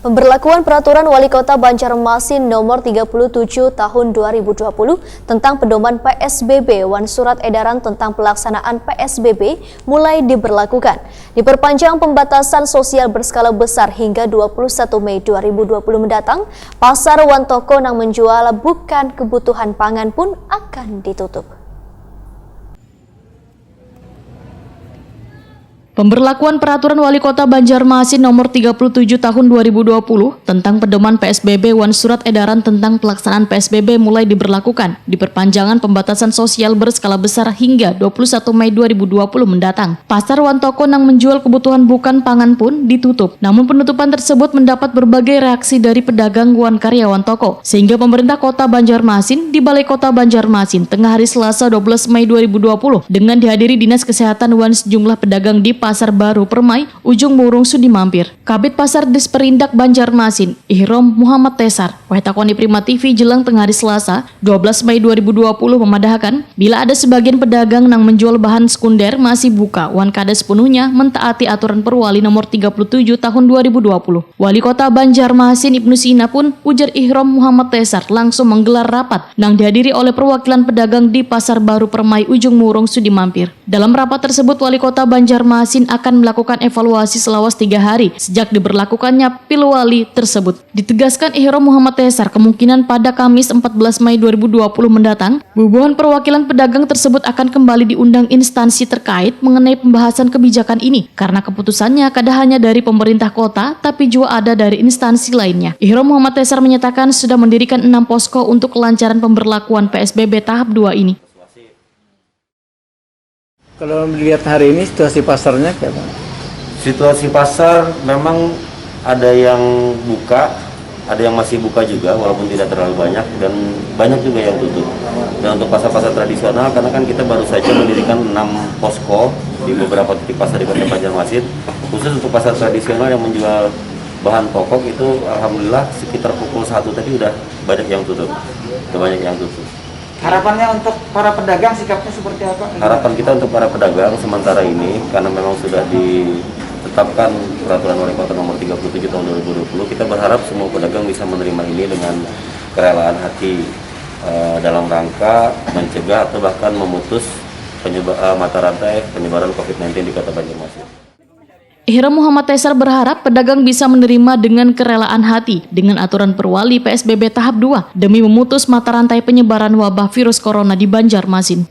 Pemberlakuan Peraturan Wali Kota Banjarmasin Nomor 37 Tahun 2020 tentang pedoman PSBB dan Surat Edaran tentang pelaksanaan PSBB mulai diberlakukan. Diperpanjang pembatasan sosial berskala besar hingga 21 Mei 2020 mendatang, pasar Wantoko yang menjual bukan kebutuhan pangan pun akan ditutup. Pemberlakuan Peraturan Wali Kota Banjarmasin Nomor 37 Tahun 2020 tentang pedoman PSBB dan Surat Edaran tentang pelaksanaan PSBB mulai diberlakukan. Diperpanjangan pembatasan sosial berskala besar hingga 21 Mei 2020 mendatang. Pasar Wantoko yang menjual kebutuhan bukan pangan pun ditutup. Namun penutupan tersebut mendapat berbagai reaksi dari pedagang dan karyawan toko. Sehingga pemerintah Kota Banjarmasin di Balai Kota Banjarmasin tengah hari Selasa 12 Mei 2020 dengan dihadiri Dinas Kesehatan dan sejumlah pedagang di Pasar Baru Permai, Ujung Murung Sudi Mampir. Kabid Pasar Disperindak Banjarmasin, Ihrom Muhammad Tesar, Wahtakoni Prima TV jelang tengah hari Selasa, 12 Mei 2020 memadahkan, bila ada sebagian pedagang yang menjual bahan sekunder masih buka, wan kada sepenuhnya mentaati aturan Perwali Nomor 37 Tahun 2020. Wali Kota Banjarmasin Ibnu Sina pun, ujar Ihrom Muhammad Tesar, langsung menggelar rapat yang dihadiri oleh perwakilan pedagang di Pasar Baru Permai, Ujung Murung Sudi Mampir. Dalam rapat tersebut, Wali Kota Banjarmasin akan melakukan evaluasi selawas 3 hari sejak diberlakukannya Pilwali tersebut. Ditegaskan Ihrom Muhammad Tesar, kemungkinan pada Kamis 14 Mei 2020 mendatang, bubuhan perwakilan pedagang tersebut akan kembali diundang instansi terkait mengenai pembahasan kebijakan ini, karena keputusannya kada hanya dari pemerintah kota, tapi juga ada dari instansi lainnya. Ihrom Muhammad Tesar menyatakan sudah mendirikan 6 posko untuk kelancaran pemberlakuan PSBB tahap 2 ini. Kalau melihat hari ini situasi pasarnya kayak apa? Situasi pasar memang ada yang buka, ada yang masih buka juga walaupun tidak terlalu banyak, dan banyak juga yang tutup. Dan untuk pasar-pasar tradisional, karena kan kita baru saja mendirikan 6 posko di beberapa titik pasar di Kota Banjarmasin, khusus untuk pasar tradisional yang menjual bahan pokok itu alhamdulillah sekitar pukul 1 tadi udah banyak yang tutup. Harapannya untuk para pedagang sikapnya seperti apa? Harapan kita untuk para pedagang sementara ini, karena memang sudah ditetapkan Peraturan Wali Kota Nomor 37 Tahun 2020, kita berharap semua pedagang bisa menerima ini dengan kerelaan hati dalam rangka mencegah atau bahkan memutus mata rantai penyebaran COVID-19 di Kota Banjarmasin. Ihrom Muhammad Tesar berharap pedagang bisa menerima dengan kerelaan hati dengan aturan Perwali PSBB tahap 2 demi memutus mata rantai penyebaran wabah virus corona di Banjarmasin.